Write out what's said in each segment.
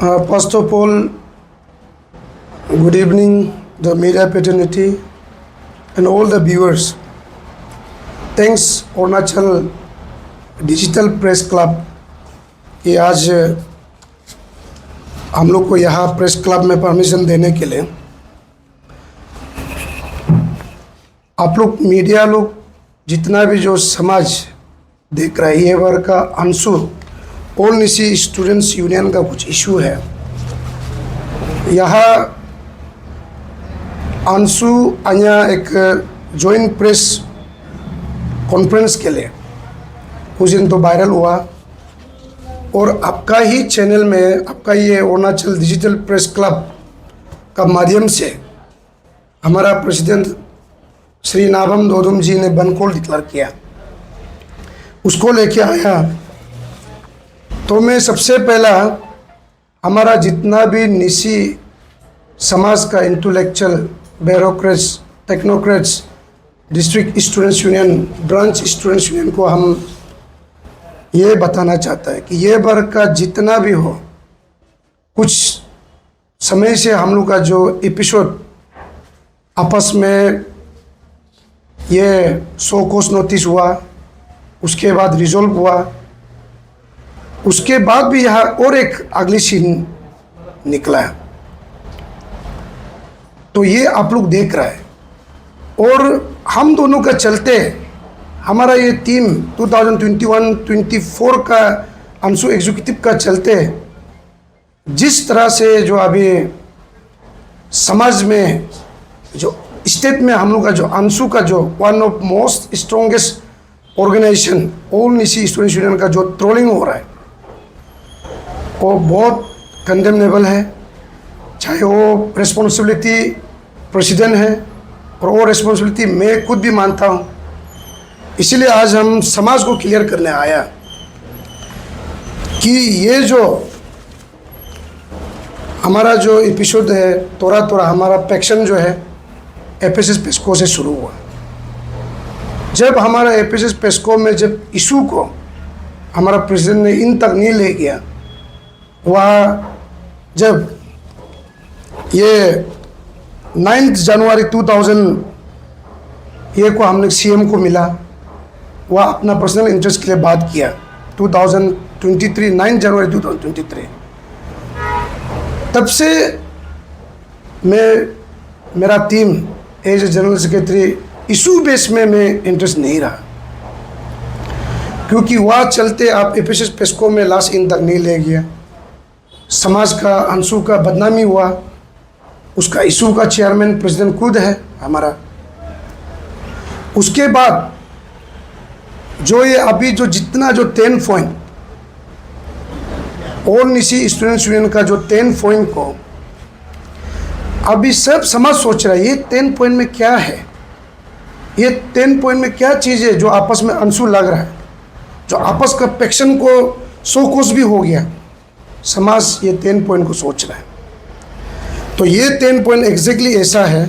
First of all, good evening, the media fraternity and all the viewers. Thanks Arunachal digital press club कि आज हम लोग को यहाँ प्रेस क्लब में परमिशन देने के लिए। आप लोग मीडिया लोग जितना भी जो समाज देख रहा है, ये वर्ग का Anshu all Nyishi students union का कुछ इशू है। यहाँ अंशु अन्य एक जॉइंट प्रेस कॉन्फ्रेंस के लिए कुछ दिन तो वायरल हुआ और आपका ही चैनल में, आपका ये अरुणाचल डिजिटल प्रेस क्लब का माध्यम से हमारा प्रेसिडेंट श्री नाबम दोदुम जी ने बंद कॉल डिक्लेयर किया, उसको लेके आया। तो मैं सबसे पहला हमारा जितना भी निसी समाज का intellectual, bureaucrats, technocrats, district students union, branch students union को हम ये बताना चाहता है कि ये वर्ग का जितना भी हो, कुछ समय से हम लोग का जो एपिसोड आपस में ये 100 कोस नोटिस हुआ, उसके बाद रिजॉल्व हुआ, उसके बाद भी यहाँ और एक अगली सीन निकला है। तो ये आप लोग देख रहा है और हम दोनों का चलते हमारा ये टीम 2021-24 का अंशु एग्जीक्यूटिव का चलते जिस तरह से जो अभी समाज में जो स्टेट में हम लोग का जो अंशु का जो one of most strongest organisation all Nyishi students union का जो ट्रोलिंग हो रहा है वो बहुत कंडेमनेबल है। चाहे वो रिस्पॉन्सिबिलिटी प्रेसिडेंट है और वो रिस्पॉन्सिबिलिटी मैं खुद भी मानता हूँ। इसीलिए आज हम समाज को क्लियर करने आया कि ये जो हमारा जो एपिसोड है, थोड़ा थोड़ा हमारा पैक्शन जो है एफएसएस पेस्को से शुरू हुआ। जब हमारा एफएसएस पेस्को में जब इशू को हमारा प्रेसिडेंट ने इन तक नहीं ले गया, वह जब ये 9 जनवरी 2000 ये को हमने सीएम को मिला, वह अपना पर्सनल इंटरेस्ट के लिए बात किया। 2023 9 जनवरी 2023 तब से मेरा team as a general secretary issue base में मैं इंटरेस्ट नहीं रहा, क्योंकि वह चलते आप एफएसएस पेस्को में लास्ट इन तक नहीं ले गया। समाज का अंशु का बदनामी हुआ, उसका इशू का चेयरमैन प्रेसिडेंट खुद है हमारा। उसके बाद जो ये अभी जो जितना जो 10 point all Nyishi students union का जो 10 पॉइंट को अभी सब समाज सोच रहा है ये 10 पॉइंट में क्या है, ये 10 पॉइंट में क्या चीज़ है जो आपस में अंशु लग रहा है, जो आपस का पैक्शन को 100 कोस भी हो गया। समाज ये 10 पॉइंट को सोच रहा है। तो ये 10 पॉइंट एग्जैक्टली ऐसा है।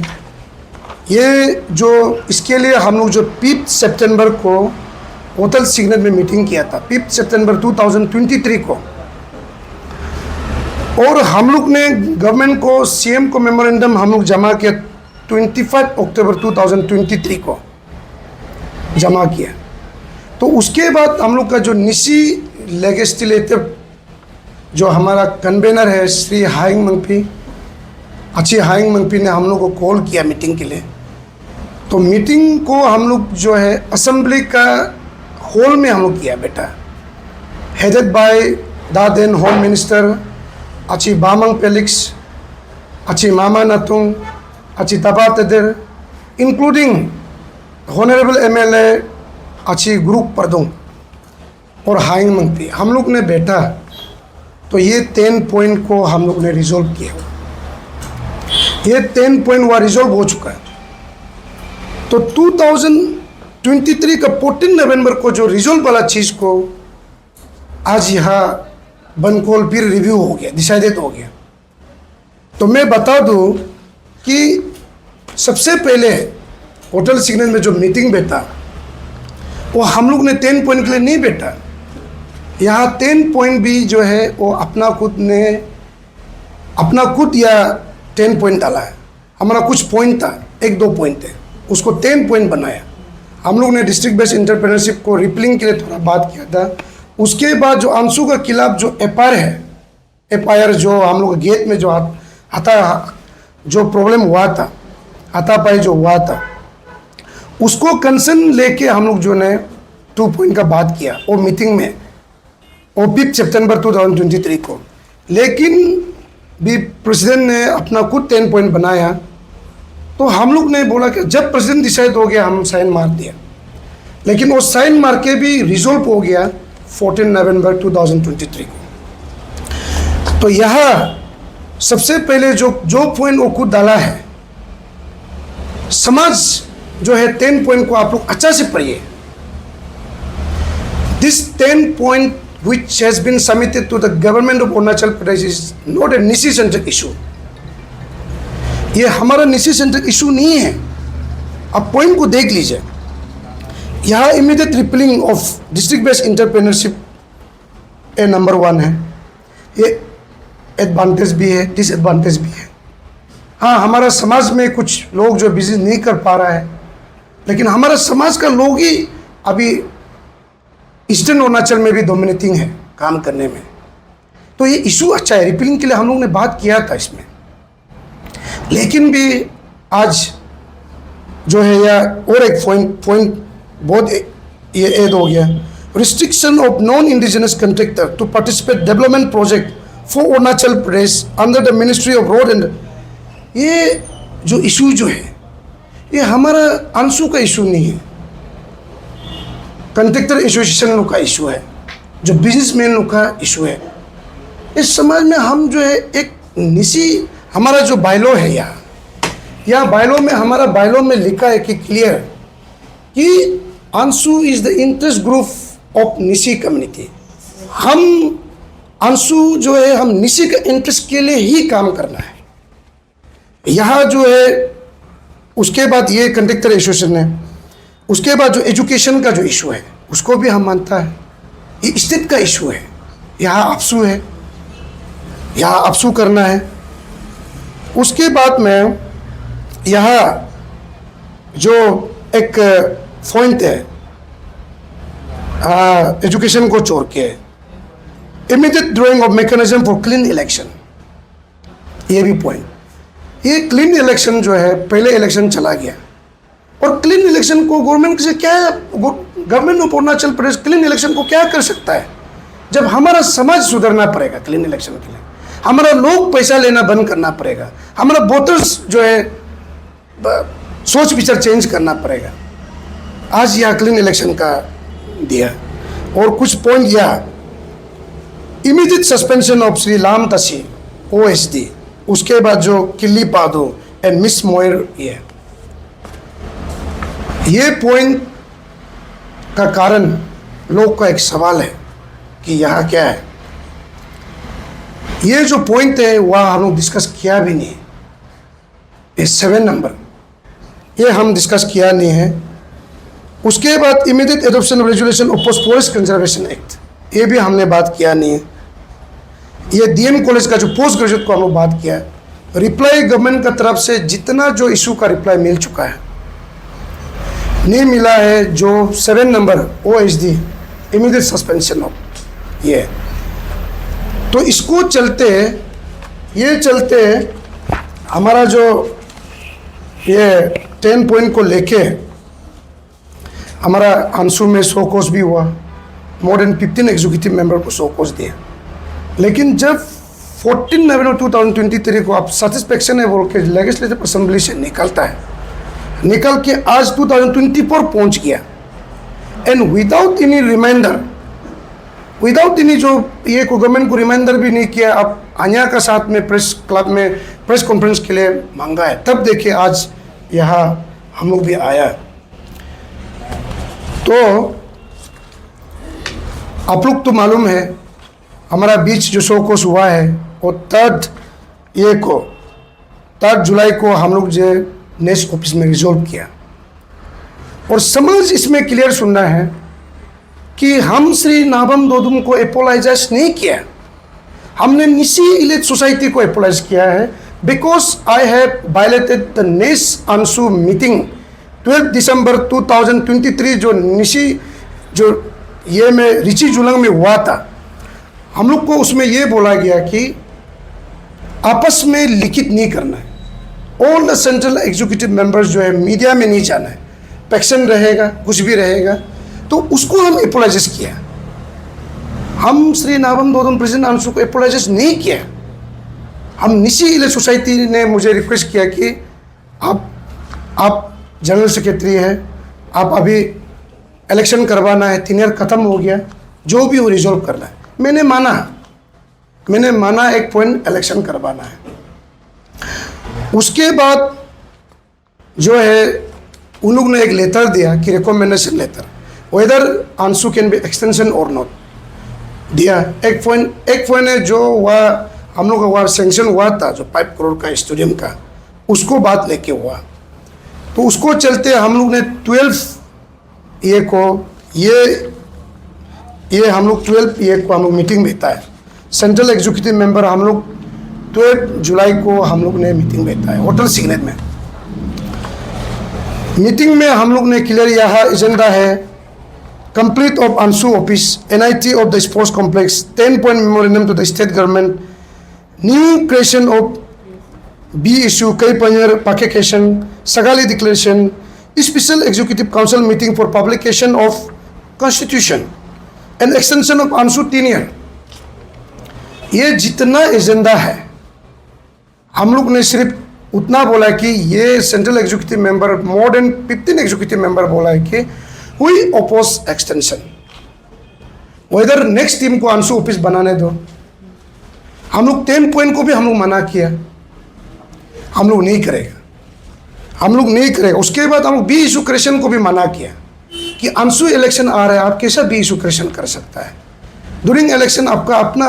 ये जो इसके लिए हम लोग जो 5 सितंबर को होटल सिग्नल में मीटिंग किया था, 5 सितंबर 2023 को, और हम लोग ने गवर्नमेंट को सीएम को मेमोरेंडम हम लोग जमा किया 25 अक्टूबर 2023 को जमा किया। तो उसके बाद हम लोग का जो निसी लेजिस्लेटिव जो हमारा कन्वेनर है श्री हाइंग मंगपी, अच्छी हाइंग मंगपी ने हम लोग को कॉल किया मीटिंग के लिए। तो मीटिंग को हम लोग जो है असेंबली का हॉल में हम लोग किया बेटा, headed by the then home minister अच्छी बामंग पेलिक्स, अच्छी मामा नतुंग, अच्छी Taba Tedir, including honourable MLA अच्छी ग्रुप परदों और हाइंग मंगपी। हम लोग ने बैठा तो ये 10 पॉइंट को हम लोग ने रिजॉल्व किया। ये 10 पॉइंट हुआ रिजॉल्व हो चुका है। तो 2023 का 14 नवंबर को जो रिजॉल्व वाला चीज़ को आज यहाँ बनकोल फिर रिव्यू हो गया, डिसाइडेड हो गया। तो मैं बता दूँ कि सबसे पहले होटल सिग्नल में जो मीटिंग बैठा वो हम लोग ने 10 पॉइंट के लिए नहीं बैठा। यहाँ 10 पॉइंट भी जो है वो अपना खुद ने अपना खुद या 10 पॉइंट डाला है। हमारा कुछ पॉइंट था, 1-2 पॉइंट है, उसको 10 पॉइंट बनाया। हम लोग ने डिस्ट्रिक्ट बेस्ड एंटरप्रेन्योरशिप को रिपलिंग के लिए थोड़ा बात किया था। उसके बाद जो अंशु के खिलाफ जो एफआईआर जो हम लोग गेट में जो जो प्रॉब्लम हुआ था, हाथापाई जो हुआ था, उसको कंसर्न लेके हम लोग जो ने 2 पॉइंट का बात किया वो मीटिंग में, वो 5 सितंबर 2023 को। लेकिन भी प्रेसिडेंट ने अपना खुद 10 पॉइंट बनाया, तो हम लोग ने बोला कि जब प्रेसिडेंट डिसाइड हो गया हम साइन मार दिया। लेकिन वो साइन मार के भी रिजोल्व हो गया 14 नवंबर 2023 को। तो यह सबसे पहले जो पॉइंट वो खुद डाला है, समाज जो है 10 पॉइंट को आप लोग अच्छा से पढ़िए। This 10 point which has been submitted to the government of Arunachal Pradesh is not a NISI centric issue. ये हमारा NISI centric issue नहीं है। आप पॉइंट को देख लीजिए। यहाँ immediate rippling of district based entrepreneurship number 1 है। ये एडवांटेज भी है, डिसएडवांटेज भी है। हाँ, हमारा समाज में कुछ लोग जो बिजनेस नहीं कर पा रहा है, लेकिन हमारा समाज का लोग ही अभी ईस्टर्न अरुणाचल में भी डोमिनेटिंग है काम करने में। तो ये इशू अच्छा है, रिपीलिंग के लिए हम लोग ने बात किया था इसमें। लेकिन भी आज जो है या और एक पॉइंट बहुत ये ऐड हो गया, restriction of non indigenous contractor to participate development project for Arunachal Pradesh under the ministry of road and. ये जो इशू जो है ये हमारा अंशु का इशू नहीं है, कंट्रैक्टर एसोसिएशन लोग का इशू है, जो बिजनेसमैन लोग का इशू है। इस समाज में हम जो है एक निसी, हमारा जो बायलॉ है यहाँ बायलॉ में, हमारा बायलॉ में लिखा है कि क्लियर कि ANSU is the interest group of Nyishi community. हम अंशु जो है हम निसी के इंटरेस्ट के लिए ही काम करना है यहाँ जो है। उसके बाद ये कंट्रैक्टर एसोसिएशन है। उसके बाद जो एजुकेशन का जो इशू है उसको भी हम मानता है, ये स्टेट का इशू है। यहाँ अपसू है, यहाँ अपसू करना है। उसके बाद में यहाँ जो एक पॉइंट है एजुकेशन को छोड़ के, immediate drying of mechanism for clean election, ये भी पॉइंट। ये क्लीन इलेक्शन जो है, पहले इलेक्शन चला गया और क्लीन इलेक्शन को गवर्नमेंट से क्या, government of Arunachal Pradesh clean election को क्या कर सकता है जब हमारा समाज सुधरना पड़ेगा। क्लीन इलेक्शन के लिए हमारा लोग पैसा लेना बंद करना पड़ेगा, हमारा वोटर्स जो है सोच विचार चेंज करना पड़ेगा। आज यह क्लीन इलेक्शन का दिया और कुछ पॉइंट यह इमीडिएट सस्पेंशन ऑफ श्री लाम तसी OSD, उसके बाद जो किल्ली पादो एंड मिस मोयर, ये पॉइंट का कारण लोग का एक सवाल है कि यहाँ क्या है। ये जो पॉइंट है वह हम लोग डिस्कस किया भी नहीं। ये 7 नंबर ये हम डिस्कस किया नहीं है। उसके बाद immediate adoption of resolution of post forest conservation act, ये भी हमने बात किया नहीं है। ये DM कॉलेज का जो पोस्ट ग्रेजुएट को हम लोग बात किया है। रिप्लाई गवर्नमेंट का तरफ से जितना जो इशू का रिप्लाई मिल चुका है, नहीं मिला है जो 7 number OSD immediate suspension of ये। तो इसको चलते हमारा जो ये 10 पॉइंट को लेके हमारा अंशु में शो कॉज भी हुआ, मोर देन 15 एग्जीक्यूटिव मेंबर को शो कॉज दिया। लेकिन जब 14 नवंबर 2023 को आप सेटिस्फेक्शन है बोल के लेजिस्लेटिव असेंबली से निकलता है, निकल के आज 2024 पहुंच गया and without any reminder, without any जो ये को गवर्नमेंट को रिमाइंडर भी नहीं किया। आप आन्या का साथ में प्रेस क्लब में प्रेस कॉन्फ्रेंस के लिए मांगा है, तब देखिए आज यहाँ हम लोग भी आया। तो आप लोग तो मालूम है हमारा बीच जो शो कोर्स हुआ है वो 3 जुलाई को हम लोग जो नेक्स्ट ऑफिस में रिजोल्व किया। और समाज इसमें क्लियर सुनना है कि हम श्री नाबम दोदुम को एपोलाइजाइज नहीं किया, हमने निशी इलिट सोसाइटी को अपोलाइज किया है because I have violated the next Anshu meeting 12 दिसंबर 2023 जो निशी जो ये में रिची जुलंग में हुआ था। हम लोग को उसमें ये बोला गया कि आपस में लिखित नहीं करना है। All the central executive members जो है मीडिया में नहीं जाना है, पैक्शन रहेगा, कुछ भी रहेगा, तो उसको हम अपोलाइज किया। हम श्री नाबम दोदम प्रेसिडेंट अंशु को अपोलाइज नहीं किया। हम निशी इलिट सोसाइटी ने मुझे रिक्वेस्ट किया कि आप जनरल सेक्रेटरी हैं, आप अभी इलेक्शन करवाना है, 3 ईयर ख़त्म हो गया, जो भी हो रिजॉल्व करना है। मैंने माना एक पॉइंट इलेक्शन करवाना है। उसके बाद जो है उन लोग ने एक लेटर दिया कि recommendation letter, whether ANSU can be extension और नॉट दिया। एक पॉइंट है जो वह हम लोग का वह सेंक्शन हुआ था, जो 5 करोड़ का स्टेडियम का, उसको बात लेके हुआ। तो उसको चलते हम लोग ने 12 ये को ये हम लोग 12 ये को हम लोग मीटिंग भेजा है। सेंट्रल एग्जीक्यूटिव मेंबर हम लोग 12 जुलाई को हम लोग ने मीटिंग भेजा है होटल सिग्नेट में। मीटिंग में हम लोग ने क्लियर यहाँ एजेंडा है complete of ANSU office NIT of the sports complex, 10 point memorandum to the state government, new creation of बी इशू कई पंजर पाकेशन सगाली declaration, special executive council meeting for publication of constitution and extension of ANSU 3 year. ये जितना agenda है हम लोग ने सिर्फ उतना बोला कि ये central executive member more than 15 executive member बोला है कि we oppose extension, whether next team को अंशु ऑफिस बनाने दो। हम लोग 10 पॉइंट को भी हम लोग मना किया, हम लोग नहीं करेगा। उसके बाद हम लोग बी इशू क्रिएशन को भी मना किया कि अंशु इलेक्शन आ रहा है, आप कैसा बी इशू क्रिएशन कर सकता है। ड्यूरिंग इलेक्शन आपका अपना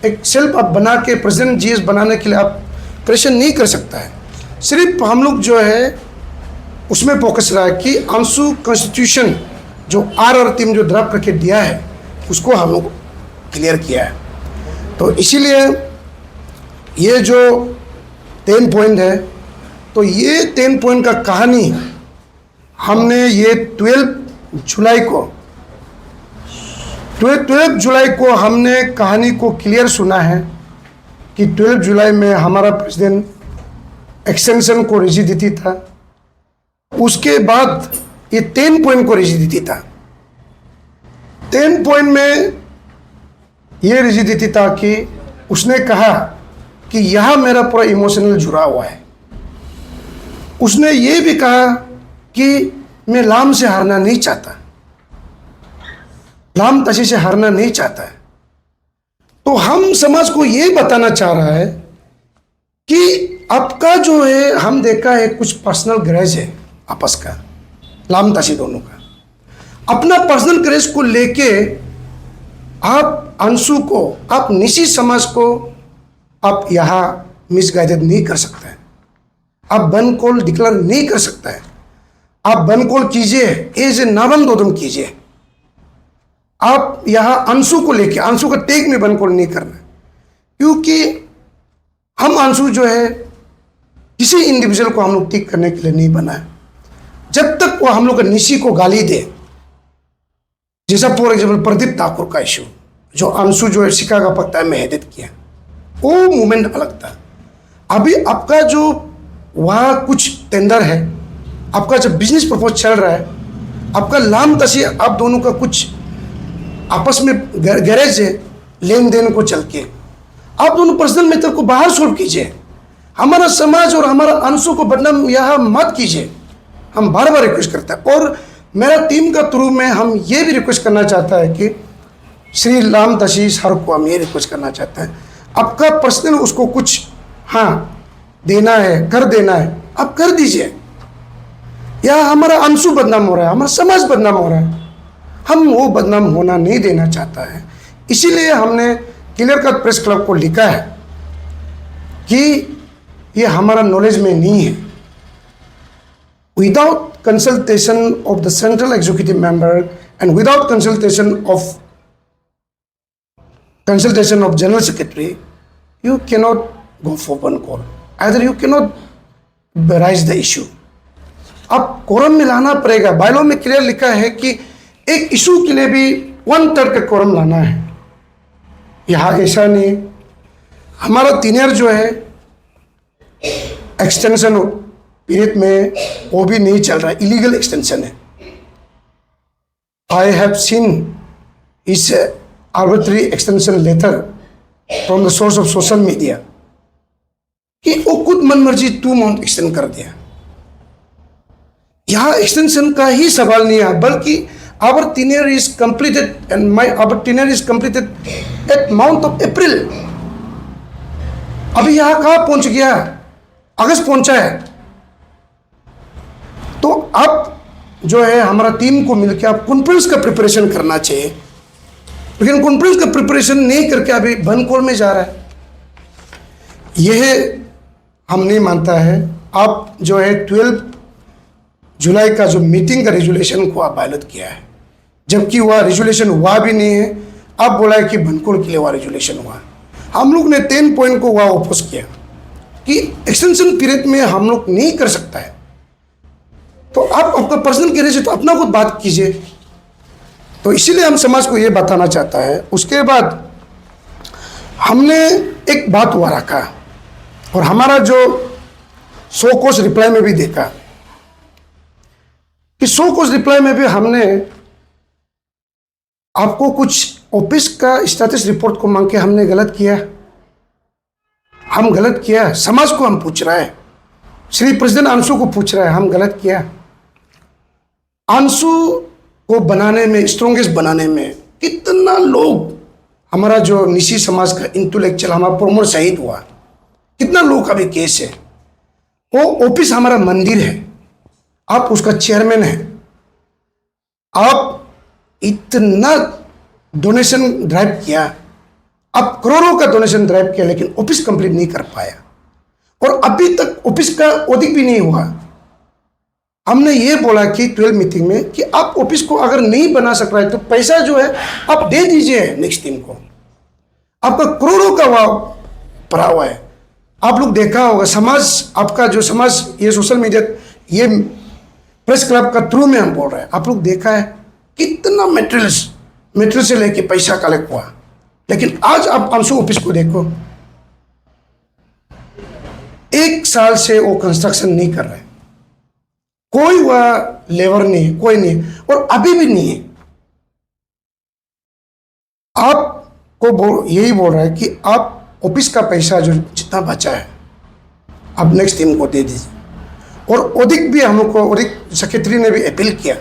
एक सेल्फ आप बना के प्रेसिडेंट GS बनाने के लिए आप क्रिएशन नहीं कर सकता है। सिर्फ हम लोग जो है उसमें फोकस रहा है कि अंशु कॉन्स्टिट्यूशन जो RR टीम जो ड्राफ्ट करके दिया है उसको हम लोग क्लियर किया है। तो इसीलिए ये जो 10 पॉइंट है, तो ये 10 पॉइंट का कहानी हमने ये 12 जुलाई को हमने कहानी को क्लियर सुना है कि 12 जुलाई में हमारा प्रेसिडेंट एक्सटेंशन को रिजिडिटी था। उसके बाद ये 10 पॉइंट को रिजिडिटी था। 10 पॉइंट में ये रिजिडिटी था कि उसने कहा कि यहाँ मेरा पूरा इमोशनल जुड़ा हुआ है। उसने ये भी कहा कि मैं लाम से हारना नहीं चाहता, लाम तशी से हारना नहीं चाहता है। तो हम समाज को ये बताना चाह रहा है कि आपका जो है हम देखा है कुछ पर्सनल ग्रज है आपस का, लाम तशी दोनों का अपना पर्सनल ग्रज को लेके आप अंशु को, आप निशी समाज को आप यहाँ मिसगाइडेड नहीं कर सकते हैं। आप बन कॉल डिक्लेयर नहीं कर सकता है। आप बन कॉल कीजिए, एज ए नाबम दोदम कीजिए। आप यहाँ अंशु को लेके, अंशु का टेक में बन कॉल नहीं करना, क्योंकि हम अंशु जो है किसी इंडिविजुअल को हम लोग टिक करने के लिए नहीं बना है। जब तक वो हम लोग का निशी को गाली दे, जैसा फॉर एग्जाम्पल प्रदीप ठाकुर का इशू जो अंशु जो है शिकागा पक्ता में हेडिट किया, वो मूवमेंट अलग था। अभी आपका जो वहाँ कुछ टेंडर है, आपका जब बिजनेस प्रपोज चल रहा है, आपका लाम तसी आप दोनों का कुछ आपस में गैरेज है लेन देन को चल के, आप दोनों पर्सनल मैटर को बाहर सॉल्व कीजिए। हमारा समाज और हमारा अंशु को बदनाम यहाँ मत कीजिए। हम बार बार रिक्वेस्ट करते हैं और मेरा टीम का थ्रू में हम ये भी रिक्वेस्ट करना चाहता है कि श्री लाम तशी सर को हम ये रिक्वेस्ट करना चाहते हैं, आपका पर्सनल उसको कुछ देना है, कर देना है, आप कर दीजिए। या हमारा अंशु बदनाम हो रहा है, हमारा समाज बदनाम हो रहा है, हम वो बदनाम होना नहीं देना चाहता है। इसीलिए हमने क्लियर कट प्रेस क्लब को लिखा है कि ये हमारा नॉलेज में नहीं है। Without consultation of the central executive member and without consultation of consultation of General Secretary, you cannot go for one call. Either you cannot raise the issue. अब कोरम में लाना पड़ेगा. बायलॉ में क्लियर लिखा है कि एक इशू के लिए भी 1/3 का कोरम लाना है. यहाँ ऐसा नहीं. हमारा तीनियर जो है एक्सटेंशन पीरियड में वो भी नहीं चल रहा है, इलीगल एक्सटेंशन है. आई हैव सीन इस arbitrary extension letter from the source of social media कि वो खुद मनमर्जी 2 मंथ एक्सटेंड कर दिया. यहाँ एक्सटेंशन का ही सवाल नहीं है, बल्कि our tenure is completed and my our tenure is completed at month of April. अभी यहाँ कहाँ पहुंच गया? अगस्त पहुंचा है. तो अब जो है हमारा टीम को मिलकर आप कॉन्फ्रेंस का प्रिपरेशन करना चाहिए, लेकिन कॉन्फ्रेंस का प्रिपरेशन नहीं करके अभी बंद कॉल में जा रहा है. यह हम नहीं मानता है. आप जो है 12 जुलाई का जो मीटिंग का रेजुलेशन को आप वायलेट किया है, जबकि वह रेजुलेशन हुआ भी नहीं है. आप बोला है कि बनकोड़ के लिए वह रेजुलेशन हुआ. हम लोग ने 10 पॉइंट को वह ओपोज किया कि एक्सटेंशन पीरियड में हम लोग नहीं कर सकता है. तो आप आपका पर्सनल कह रहे थे तो अपना कुछ बात कीजिए. तो इसीलिए हम समाज को ये बताना चाहता है. उसके बाद हमने एक बात हुआ रखा और हमारा जो 100 कोस रिप्लाई में भी देखा कि 100 कोस रिप्लाई में भी हमने आपको कुछ ऑफिस का स्टेटस रिपोर्ट को मांग के हमने गलत किया. हम गलत किया. समाज को हम पूछ रहा है, श्री प्रेसिडेंट अंशु को पूछ रहा है, हम गलत किया. अंशु को बनाने में, स्ट्रॉन्गेस्ट बनाने में कितना लोग, हमारा जो निशी समाज का इंटेलेक्चुअल हमारा प्रमोद शहीद हुआ, कितना लोग का भी केस है. वो ऑफिस हमारा मंदिर है, आप उसका चेयरमैन है. आप इतना डोनेशन ड्राइव किया, आप करोड़ों का डोनेशन ड्राइव किया, लेकिन ऑफिस कंप्लीट नहीं कर पाया और अभी तक ऑफिस का ऑडिट भी नहीं हुआ. हमने ये बोला कि 12 मीटिंग में कि आप ऑफिस को अगर नहीं बना सक रहे तो पैसा जो है आप दे दीजिए नेक्स्ट टीम को. आपका करोड़ों का वह पड़ा हुआ है. आप लोग देखा होगा समाज, आपका जो समाज, ये सोशल मीडिया, ये प्रेस क्लब का थ्रू में हम बोल रहे हैं, आप लोग देखा है कितना मेटेरियल से लेके पैसा कलेक्ट हुआ. लेकिन आज आप अंशु ऑफिस को देखो, 1 साल से वो कंस्ट्रक्शन नहीं कर रहे, कोई वह लेबर नहीं, कोई नहीं, और अभी भी नहीं है. आपको यही बोल रहा है कि आप ऑफिस का पैसा जो जितना बचा है आप नेक्स्ट टीम को दे दीजिए. और ऑडिट भी हम लोग को, ऑडिट सेक्रेटरी ने भी अपील किया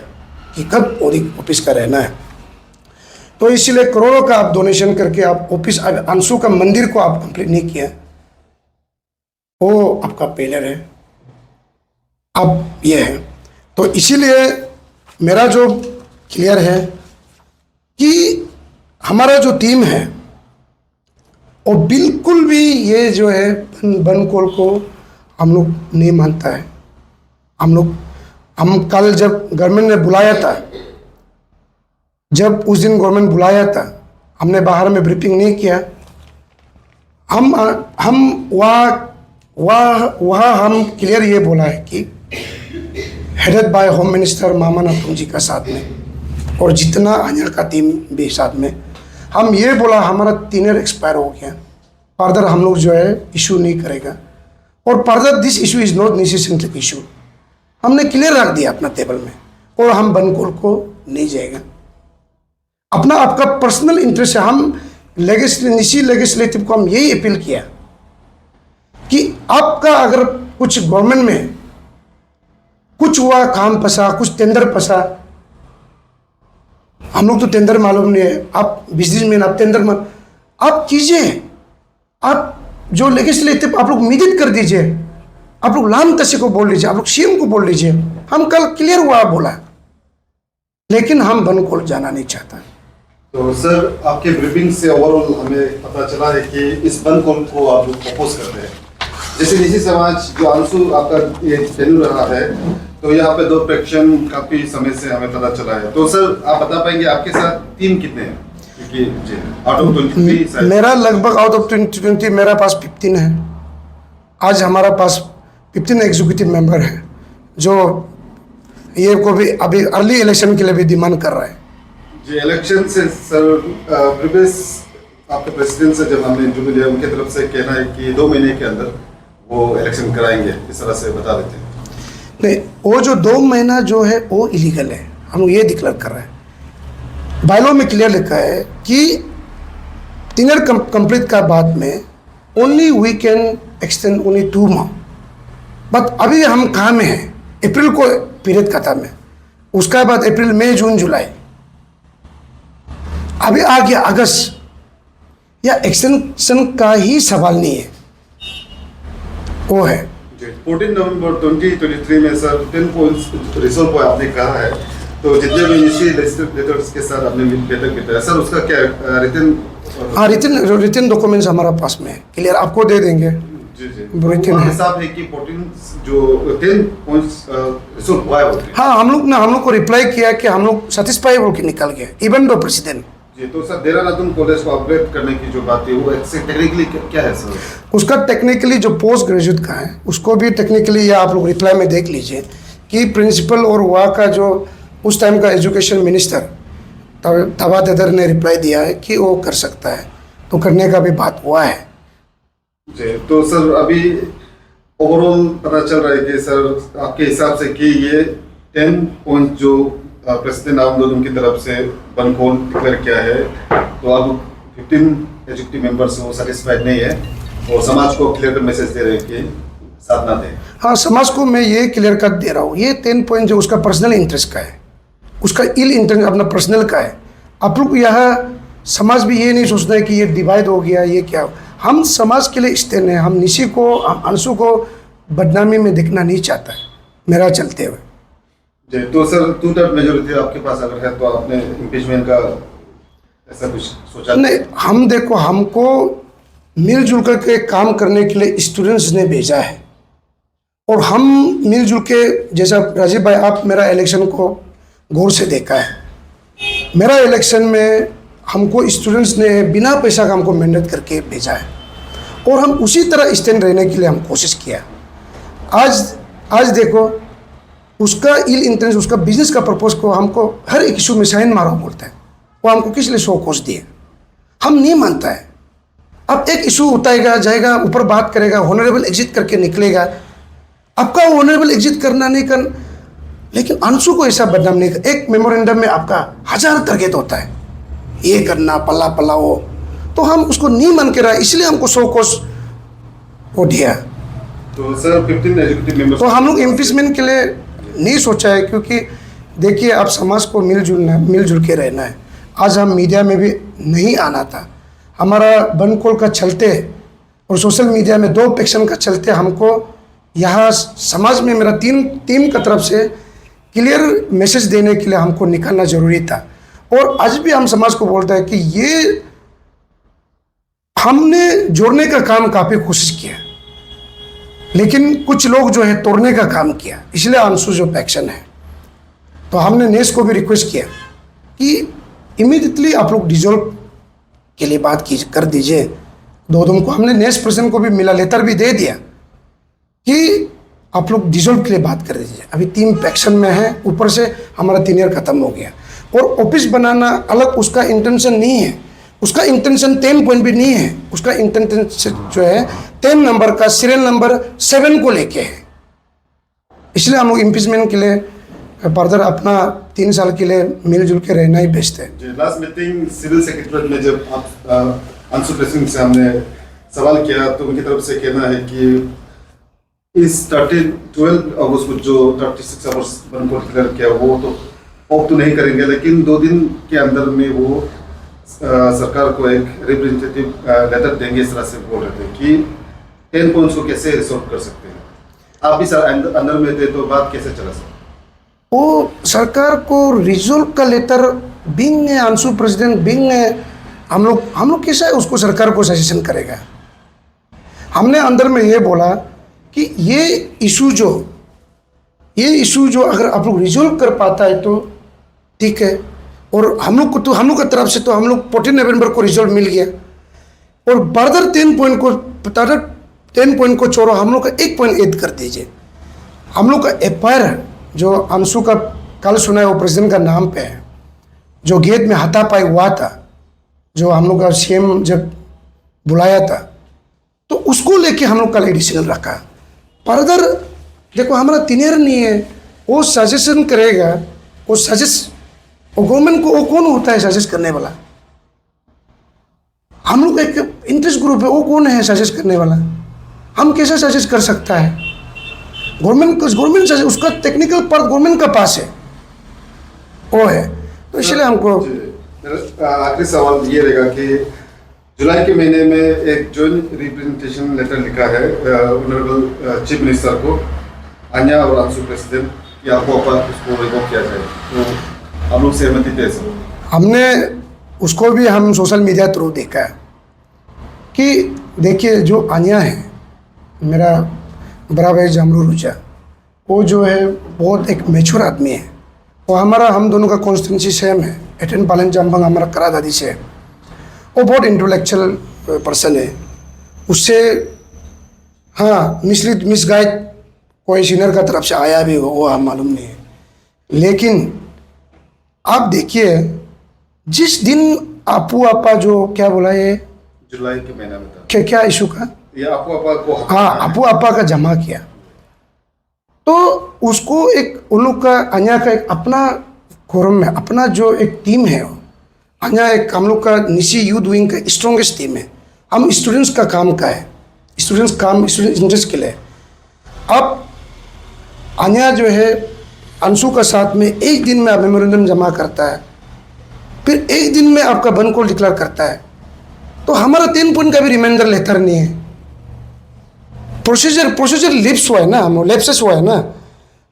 कि कब ऑडिट ऑफिस का रहना है. तो इसीलिए करोड़ों का आप डोनेशन करके आप ऑफिस, अंशु का मंदिर को आप कंप्लीट नहीं किया, वो आपका फेलियर है. अब ये है. तो इसीलिए मेरा जो क्लियर है कि हमारा जो टीम है वो बिल्कुल भी ये जो है बन कॉल को हम लोग नहीं मानता है. हम कल जब गवर्नमेंट ने बुलाया था, जब उस दिन गवर्नमेंट बुलाया था, हमने बाहर में ब्रीफिंग नहीं किया. हम वहाँ हम क्लियर ये बोला है कि हेडेड बाय होम मिनिस्टर मामा नातुंग जी का साथ में और जितना अन्य का टीम भी साथ में, हम ये बोला हमारा टीनियर एक्सपायर हो गया, फर्दर हम लोग जो है इशू नहीं करेगा और further this issue is not necessary issue. हमने क्लियर रख दिया अपना टेबल में और हम बनकोल को नहीं जाएगा. अपना आपका पर्सनल इंटरेस्ट है. हम निशी लेजिस्लेटिव को हम यही अपील किया कि आपका अगर कुछ गवर्नमेंट में कुछ हुआ, काम फंसा, कुछ टेंडर फंसा, हम लोग तो टेंडर मालूम नहीं है, आप बिजनेसमैन, आप टेंडर आप कीजिए. आप जो लेजिस्लेटिव आप लोग मीडिएट कर दीजिए, आप लोग लाम तसी को बोल लीजिए, आप लोग सीएम को बोल लीजिए. हम कल क्लियर हुआ बोला, लेकिन हम बनकोल जाना नहीं चाहता. तो सर, आपके ब्रीफिंग से ओवरऑल हमें पता चला है कि इस बनकोल को आप लोग अपोज करते हैं. जैसे निजी समाज जो अंशु आपका ये टेन्यूर रहा है, तो यहाँ पे 2 फ्रैक्शन काफी समय से हमें पता चला है. तो सर, आप बता पाएंगे आपके साथ टीम कितने हैं? कि जी आउट ऑफ 23 शायद। मेरा लगभग आउट ऑफ 20 मेरा पास 15 है। आज हमारा पास 15 एग्जीक्यूटिव मेंबर है जो ये को भी अभी अर्ली इलेक्शन के लिए भी डिमांड कर रहा है। जी इलेक्शन से सर प्रीवियस आपके प्रेसिडेंट से जब हमने इंटरव्यू लिया उनकी तरफ से कहना है कि 2 महीने के अंदर वो इलेक्शन कराएंगे, इस तरह से बता देते हैं। नहीं, वो जो 2 महीना जो है वो इलीगल है, हम लोग ये डिक्लेयर कर रहे हैं। बायलॉ में क्लियर लिखा है कि 3 ईयर कंप्लीट का बाद में only we can extend only 2 month. But अभी हम कहाँ में हैं? अप्रैल को पीरियड खत्म है, उसका बाद अप्रैल मई जून जुलाई, अभी आ गया अगस्त, या एक्सटेंशन का ही सवाल नहीं है, वो है। 14 नवंबर 2023 में सर 10 पॉइंट्स रिजोल्व हुआ आपने कहा है, तो जितने भी लेजिस्लेटर्स के साथ आपने बैठक बिताया सर, उसका क्या रिटन? हाँ, रिटन डॉक्यूमेंट्स हमारा पास में है, क्लियर आपको दे देंगे। जी जी रिटन है। हिसाब है कि 14 जो 10 पॉइंट्स रिजोल्व हुआ है। हाँ, हम लोग को रिप्लाई किया कि हम लोग सेटिस्फाई होकर निकल गए, इवन दो प्रेसिडेंट। जी तो सर देहरादून कॉलेज को अपग्रेड करने की जो बात है वो टेक्निकली क्या है सर? उसका टेक्निकली जो पोस्ट ग्रेजुएट का है उसको भी टेक्निकली, या आप लोग रिप्लाई में देख लीजिए कि प्रिंसिपल और वहाँ का जो उस टाइम का एजुकेशन मिनिस्टर तवाद अदर ने रिप्लाई दिया है कि वो कर सकता है, तो करने का भी बात हुआ है। जी तो सर अभी ओवरऑल पता चल रहा है कि सर आपके हिसाब से कि ये 10 पॉइंट जो प्रेसिडेंट आंदोलन की तरफ से बन कौन डिक्लेयर किया है, तो अब 15 एग्जीक्यूटिव मेंबर्स वो सेटिस्फाइड नहीं है और समाज को क्लियर मैसेज दे रहे हैं कि साथ ना दें। हाँ, समाज को मैं ये क्लियर कट दे रहा हूँ, ये 10 पॉइंट जो उसका पर्सनल इंटरेस्ट का है, उसका इल इंटरेस्ट अपना पर्सनल का है। आप लोग यहाँ समाज भी ये नहीं सोचना है कि ये डिवाइड हो गया, ये क्या। हम समाज के लिए स्टैंड हैं, हम निशी को, हम अंशु को बदनामी में देखना नहीं चाहता है मेरा चलते हुए। जी तो सर 2/3 मेजोरिटी आपके पास अगर है तो आपने इम्पीचमेंट का ऐसा कुछ सोचा? नहीं, हम देखो, हमको मिलजुल करके काम करने के लिए स्टूडेंट्स ने भेजा है और हम मिलजुल के, जैसा राजीव भाई आप मेरा इलेक्शन को गौर से देखा है, मेरा इलेक्शन में हमको स्टूडेंट्स ने बिना पैसा का हमको मेहनत करके भेजा है और हम उसी तरह स्टैंड रहने के लिए हम कोशिश किया। आज देखो, उसका इल इंटेंस, उसका बिजनेस का पर्पस को हमको हर एक इशू में साइन मारो बोलता है, वो हमको किस लिए शो कोस दिए, हम नहीं मानता है। अब एक इशू उठाएगा, जाएगा ऊपर बात करेगा, ऑनरेबल एग्जिट करके निकलेगा। आपका ऑनरेबल एग्जिट करना नहीं कर, लेकिन अंशु को ऐसा बदनाम नहीं कर। एक मेमोरेंडम में आपका 1000 टारगेट होता है, ये करना पल्ला पल्ला वो, तो हम उसको नहीं मान के रहा, इसलिए हमको शो कोस वो दिया। तो सर 15 एग्जीक्यूटिव मेंबर्स, तो हम लोग इम्पीचमेंट के लिए नहीं सोचा है, क्योंकि देखिए आप समाज को मिलजुल के रहना है। आज हम मीडिया में भी नहीं आना था, हमारा बनकोल का चलते और सोशल मीडिया में 2 पैक्शन का चलते हमको यहाँ समाज में मेरा टीम का तरफ से क्लियर मैसेज देने के लिए हमको निकलना ज़रूरी था। और आज भी हम समाज को बोलता है कि ये हमने जोड़ने का काम काफ़ी कोशिश किया, लेकिन कुछ लोग जो है तोड़ने का काम किया, इसलिए अंशु जो पैक्शन है। तो हमने नेस को भी रिक्वेस्ट किया कि इमीडिएटली आप लोग डिजोल्व के लिए बात कर दीजिए। 2 दिन को हमने नेस प्रेसिडेंट को भी मिला, लेटर भी दे दिया कि आप लोग डिजोल्व के लिए बात कर दीजिए। अभी 3 पैक्शन में है, ऊपर से हमारा 3 ईयर खत्म हो गया और ऑफिस बनाना अलग उसका इंटेंशन नहीं है, उसका इंटेंशन 10 पॉइंट भी नहीं है, उसका इंटेंशन जो है 10 नंबर का सीरियल नंबर 7 को लेके है। इसलिए हम लोग इम्पीचमेंट के लिए फर्दर अपना 3 साल के लिए मिलजुल के रहना ही बेस्ट है। लास्ट मीटिंग सिविल सेक्रेटरीट में जब आप अंशु प्रेसिडेंट से हमने सवाल किया तो उनकी तरफ से कहना है कि इस 12 अगस्त को जो 36 आवर्स बन को डिक्लेयर किया वो तो ऑफ तो नहीं करेंगे, लेकिन 2 दिन के अंदर में वो सरकार को एक रिप्रेजेंटेटिव लेटर देंगे, इस तरह से बोल रहे थे कि 10 पॉइंट्स को कैसे रिसॉल्व कर सकते हैं। आप भी सर अंदर में थे तो बात कैसे चला सकते? वो सरकार को रिजोल्व का लेटर बिंग है, अंशु प्रेसिडेंट बिंग है, हम लोग कैसा है उसको सरकार को सजेशन करेगा। हमने अंदर में ये बोला कि ये इशू जो अगर आप लोग रिजोल्व कर पाता है तो ठीक है, और हम लोग को तो हम लोग की तरफ से तो हम लोग 14 नवंबर को रिजल्ट मिल गया, और बर्दर 10 पॉइंट को 10 पॉइंट को छोड़ो, हम लोग का 1 पॉइंट ऐड कर दीजिए। हम लोग का एफआईआर जो अंशु का कल सुना है वो प्रेसिडेंट का नाम पे है, जो गेट में हाथापाई हुआ था, जो हम लोग का सीएम जब बुलाया था, तो उसको लेके हम लोग कल डिसीजन रखा। फर्दर देखो हमारा तीनियर नहीं है, वो सजेशन करेगा, वो सजेस्ट, वो गवर्नमेंट को, वो कौन होता है सजेस्ट करने वाला? हम लोग एक इंटरेस्ट ग्रुप है, वो कौन है सजेस्ट करने वाला? हम कैसे सजेस्ट कर सकता है? गवर्नमेंट उसका टेक्निकल पार्ट गवर्नमेंट का पास है, वो है। तो इसलिए हमको आखिरी सवाल ये रहेगा कि जुलाई के महीने में एक जॉइंट रिप्रेजेंटेशन लेटर लिखा है ऑनरेबल चीफ मिनिस्टर को, अन्या और अंशु प्रेसिडेंट, कि आपको उसको रिवोक किया जाए, तो आप लोग सहमति दे सकते? हमने उसको भी हम सोशल मीडिया थ्रू देखा है कि देखिए जो अन्या है, मेरा बड़ा भाई जामरू रुचा, वो जो है बहुत एक मैच्योर आदमी है, वो हम दोनों का कॉन्स्टिट्यूंसी सेम है, एटेन पालन जाम्बंग हमारा करा दादी से है। वो बहुत इंटेलेक्चुअल पर्सन है, उससे हाँ मिसगाइड कोई सीनियर का तरफ से आया भी हो वो हम मालूम नहीं है। लेकिन आप देखिए जिस दिन आपू आपा जो क्या बोला ये जुलाई के महीने में क्या इशू का, ये आपू आपा को, हाँ आपू आपा का जमा किया, तो उसको एक उन लोग का अन्या का एक अपना कोरम में अपना जो एक टीम है, अन्या एक हम लोग का निशी यूथ विंग का स्ट्रॉन्गेस्ट टीम है। हम स्टूडेंट्स का काम का है, स्टूडेंट इंटरेस्ट के लिए। अब अन्या जो है अंशु का साथ में एक दिन में मेमोरेंडम जमा करता है, फिर एक दिन में आपका बन को डिक्लेयर करता है, तो हमारा 10 पॉइंट का भी रिमाइंडर लेटर नहीं है। प्रोसीजर लिप्स हुआ है ना, हम लेप्सेस हुआ है ना।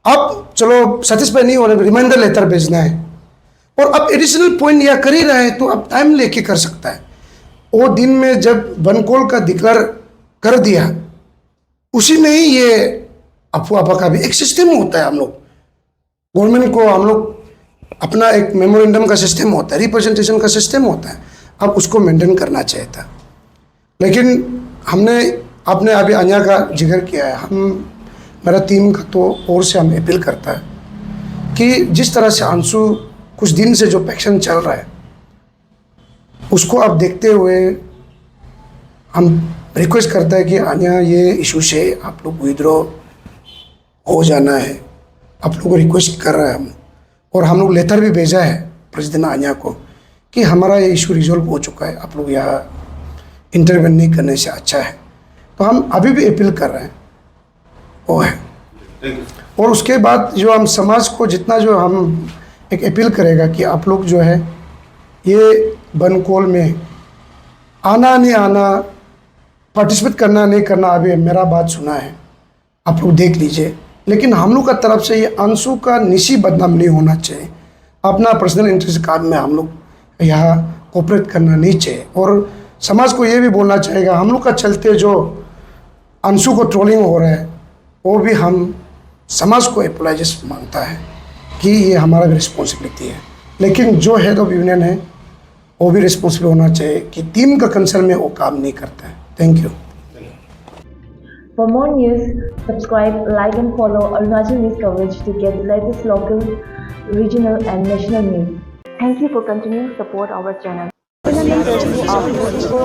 अब चलो सेटिस्फाई नहीं हो रहा, रिमाइंडर लेटर भेजना है, और अब एडिशनल पॉइंट या कर ही रहा है, तो अब टाइम लेके कर सकता है। वो दिन में जब बनकोल का डिक्लेयर कर दिया, उसी में ही ये अफवाह आपा का भी एक सिस्टम होता है। हम लोग गवर्नमेंट को हम लोग अपना एक मेमोरेंडम का सिस्टम होता है, रिप्रेजेंटेशन का सिस्टम होता है, अब उसको मेंटेन करना चाहिए था। लेकिन आपने अभी अन्या का जिक्र किया है, मेरा टीम का तो और से हम अपील करता है कि जिस तरह से अंशु कुछ दिन से जो पैक्शन चल रहा है उसको आप देखते हुए हम रिक्वेस्ट करता है कि अन्या ये इशू से आप लोग विड्रॉ हो जाना है, आप लोग को रिक्वेस्ट कर रहे हैं हम, और हम लोग लेटर भी भेजा है प्रेसिडेंट अन्या को कि हमारा ये इशू रिजॉल्व हो चुका है, आप लोग यहाँ इंटरवेन नहीं करने से अच्छा है। तो हम अभी भी अपील कर रहे हैं, वो है। और उसके बाद जो हम समाज को जितना जो हम एक अपील करेगा कि आप लोग जो है ये बनकोल में आना नहीं आना, पार्टिसिपेट करना नहीं करना, अभी मेरा बात सुना है, आप लोग देख लीजिए। लेकिन हम लोग का तरफ से ये अंशु का निशी बदनाम नहीं होना चाहिए, अपना पर्सनल इंटरेस्ट काम में हम लोग यहाँ कोऑपरेट करना नहीं चाहिए। और समाज को ये भी बोलना चाहिएगा, हम लोग का चलते जो अंशु को ट्रोलिंग हो रहा है, वो भी हम समाज को अपोलाइज मांगता है कि ये हमारा भी रिस्पॉन्सिबिलिटी है। लेकिन जो हेड ऑफ यूनियन है वो भी रिस्पॉन्सिबल होना चाहिए कि टीम का कंसर्न में वो काम नहीं करता है। Thank you. For more news, subscribe, like and follow Arunachal News coverage to get the latest local, regional and national news. Thank you for continuing to support our channel. Pinanang Tersu Afro Info